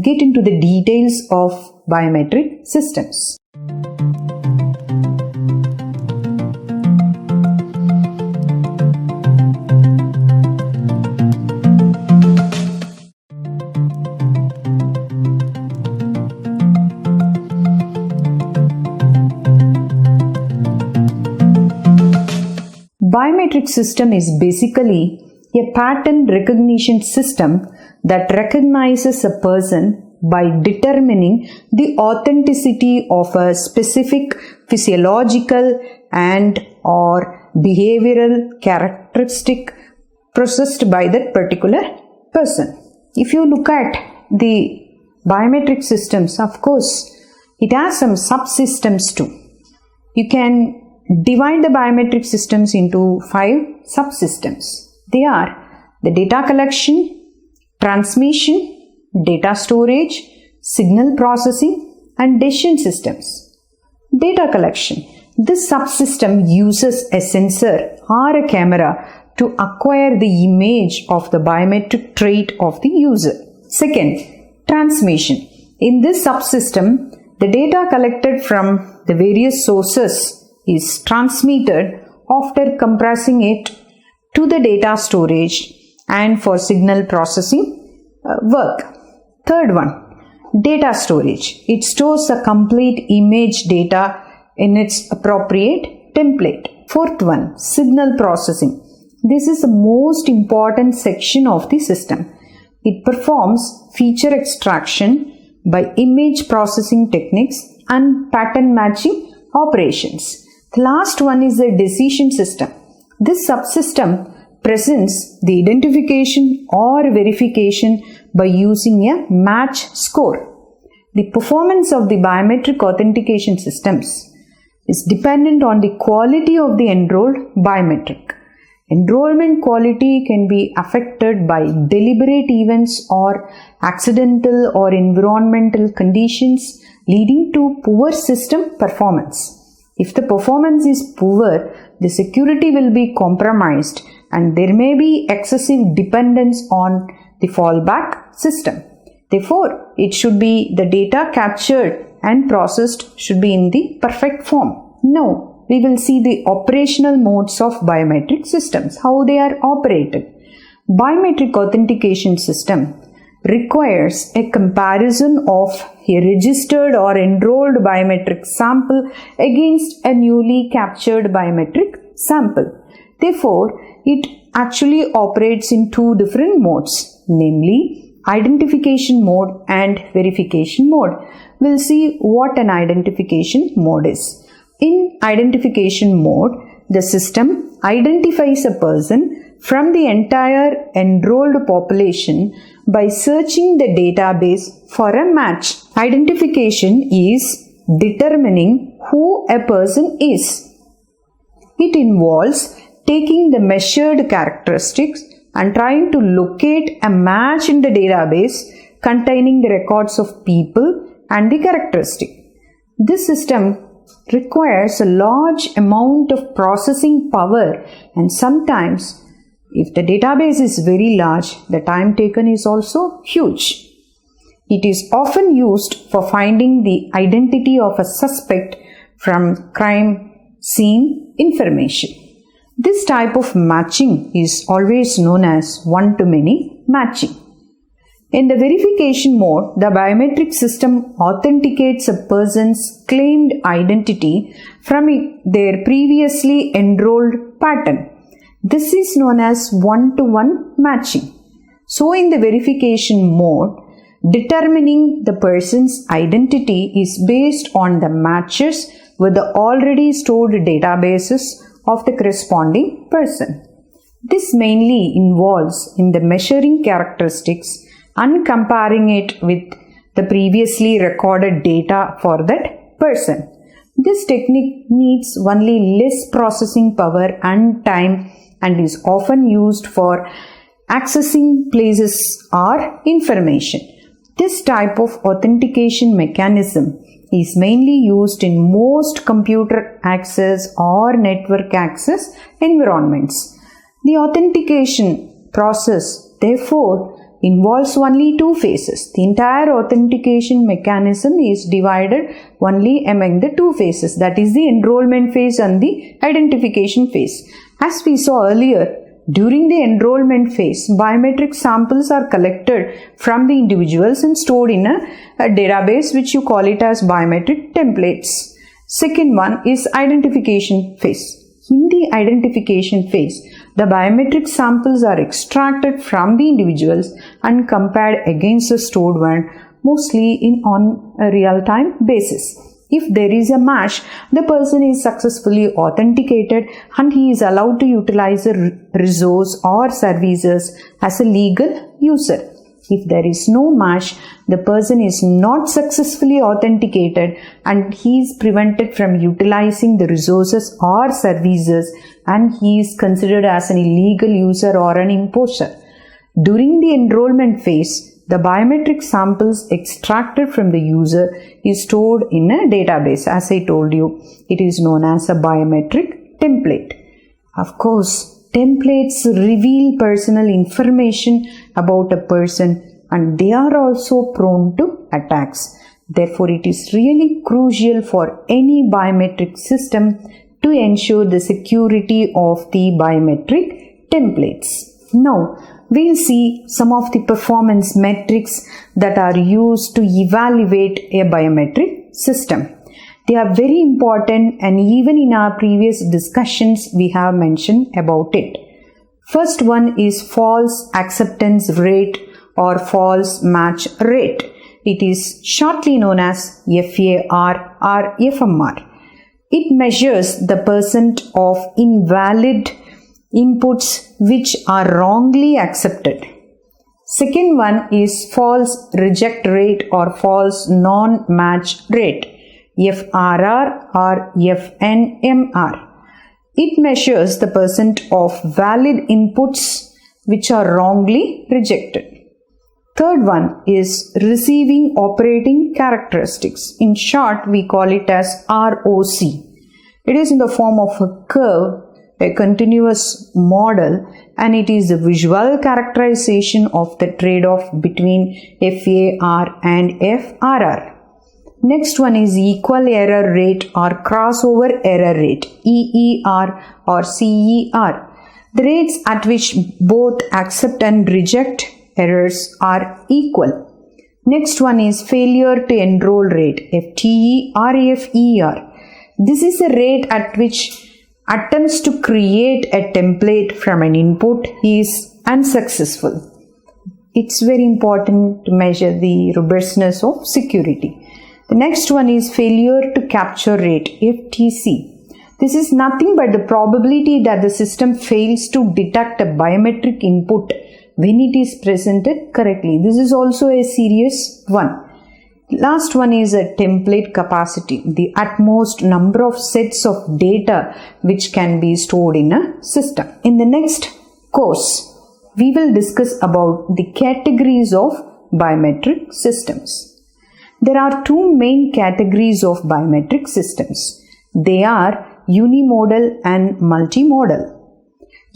get into the details of biometric systems. Biometric system is basically a pattern recognition system that recognizes a person by determining the authenticity of a specific physiological and or behavioral characteristic processed by that particular person. If you look at the biometric systems, of course, it has some subsystems too. You can divide the biometric systems into 5 subsystems. They are the data collection, transmission, data storage, signal processing, and decision systems. Data collection. This subsystem uses a sensor or a camera to acquire the image of the biometric trait of the user. Second, transmission. In this subsystem, the data collected from the various sources is transmitted after compressing it to the data storage and for signal processing work. Third one, data storage. It stores a complete image data in its appropriate template. Fourth one, signal processing. This is the most important section of the system. It performs feature extraction by image processing techniques and pattern matching operations. The last one is the decision system. This subsystem presents the identification or verification by using a match score. The performance of the biometric authentication systems is dependent on the quality of the enrolled biometric. Enrollment quality can be affected by deliberate events or accidental or environmental conditions leading to poor system performance. If the performance is poor, the security will be compromised and there may be excessive dependence on the fallback system. Therefore, it should be the data captured and processed should be in the perfect form. Now, we will see the operational modes of biometric systems, how they are operated. Biometric authentication system requires a comparison of a registered or enrolled biometric sample against a newly captured biometric sample. Therefore, it actually operates in 2 different modes, namely identification mode and verification mode. We'll see what an identification mode is. In identification mode, the system identifies a person from the entire enrolled population by searching the database for a match. Identification is determining who a person is. It involves taking the measured characteristics and trying to locate a match in the database containing the records of people and the characteristic. This system requires a large amount of processing power, and sometimes if the database is very large, the time taken is also huge. It is often used for finding the identity of a suspect from crime scene information. This type of matching is always known as one-to-many matching. In the verification mode, the biometric system authenticates a person's claimed identity from their previously enrolled pattern. This is known as one-to-one matching. So, in the verification mode, determining the person's identity is based on the matches with the already stored databases of the corresponding person. This mainly involves in the measuring characteristics and comparing it with the previously recorded data for that person. This technique needs only less processing power and time and is often used for accessing places or information. This type of authentication mechanism is mainly used in most computer access or network access environments. The authentication process, therefore, involves only two phases. The entire authentication mechanism is divided only among the two phases, that is the enrollment phase and the identification phase. As we saw earlier, during the enrollment phase, biometric samples are collected from the individuals and stored in a database, which you call it as biometric templates. Second one is identification phase. In the identification phase, the biometric samples are extracted from the individuals and compared against the stored one, mostly on a real-time basis. If there is a match, the person is successfully authenticated and he is allowed to utilize the resource or services as a legal user. If there is no match, the person is not successfully authenticated and he is prevented from utilizing the resources or services, and he is considered as an illegal user or an imposter. During the enrollment phase, the biometric samples extracted from the user is stored in a database. As I told you, it is known as a biometric template. Of course, templates reveal personal information about a person and they are also prone to attacks. Therefore, it is really crucial for any biometric system to ensure the security of the biometric templates. Now, we'll see some of the performance metrics that are used to evaluate a biometric system. They are very important, and even in our previous discussions we have mentioned about it. First one is false acceptance rate or false match rate. It is shortly known as FAR or FMR. It measures the percent of invalid inputs which are wrongly accepted. Second one is false reject rate or false non-match rate, FRR or FNMR. It measures the percent of valid inputs which are wrongly rejected. Third one is receiving operating characteristics. In short, we call it as ROC. It is in the form of a curve, a continuous model, and it is a visual characterization of the trade-off between FAR and FRR. Next one is equal error rate or crossover error rate, EER or CER. The rates at which both accept and reject errors are equal. Next one is failure to enroll rate, FTE or FER. This is a rate at which attempts to create a template from an input is unsuccessful. It's very important to measure the robustness of security. The next one is failure to capture rate, FTC. This is nothing but the probability that the system fails to detect a biometric input when it is presented correctly. This is also a serious one. Last one is a template capacity, the utmost number of sets of data which can be stored in a system. In the next course, we will discuss about the categories of biometric systems. There are two main categories of biometric systems. They are unimodal and multimodal.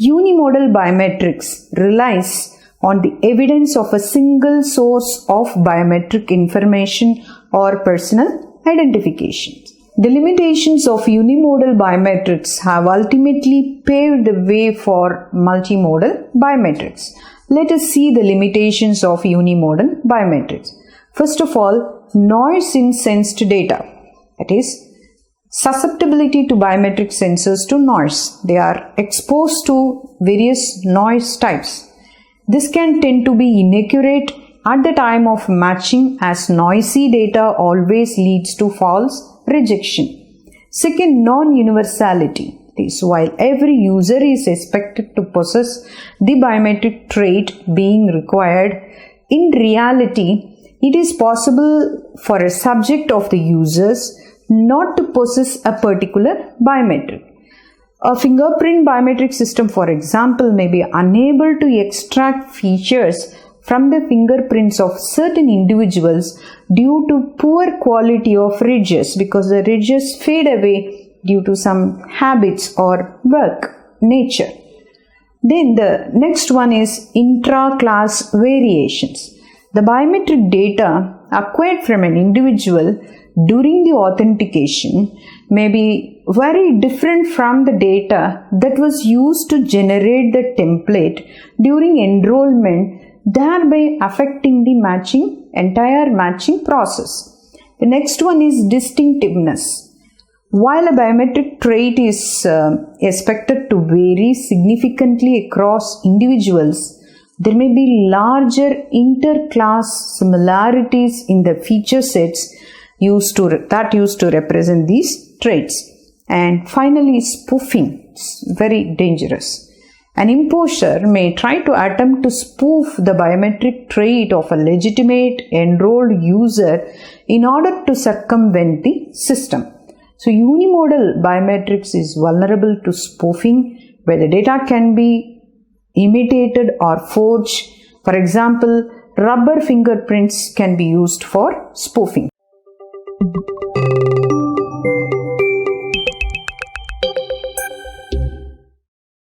Unimodal biometrics relies on the evidence of a single source of biometric information or personal identification. The limitations of unimodal biometrics have ultimately paved the way for multimodal biometrics. Let us see the limitations of unimodal biometrics. First of all, noise in sensed data, that is, susceptibility to biometric sensors to noise. They are exposed to various noise types. This can tend to be inaccurate at the time of matching, as noisy data always leads to false rejection. Second, non-universality. This, while every user is expected to possess the biometric trait being required, in reality, it is possible for a subject of the users not to possess a particular biometric. A fingerprint biometric system, for example, may be unable to extract features from the fingerprints of certain individuals due to poor quality of ridges, because the ridges fade away due to some habits or work nature. Then the next one is intra-class variations. The biometric data acquired from an individual during the authentication may be very different from the data that was used to generate the template during enrollment, thereby affecting the entire matching process. The next one is distinctiveness. While a biometric trait is expected to vary significantly across individuals, there may be larger inter-class similarities in the feature sets used to represent these traits. And finally, spoofing. It's very dangerous. An imposter may try to attempt to spoof the biometric trait of a legitimate enrolled user in order to circumvent the system. So unimodal biometrics is vulnerable to spoofing, where the data can be imitated or forged. For example, rubber fingerprints can be used for spoofing.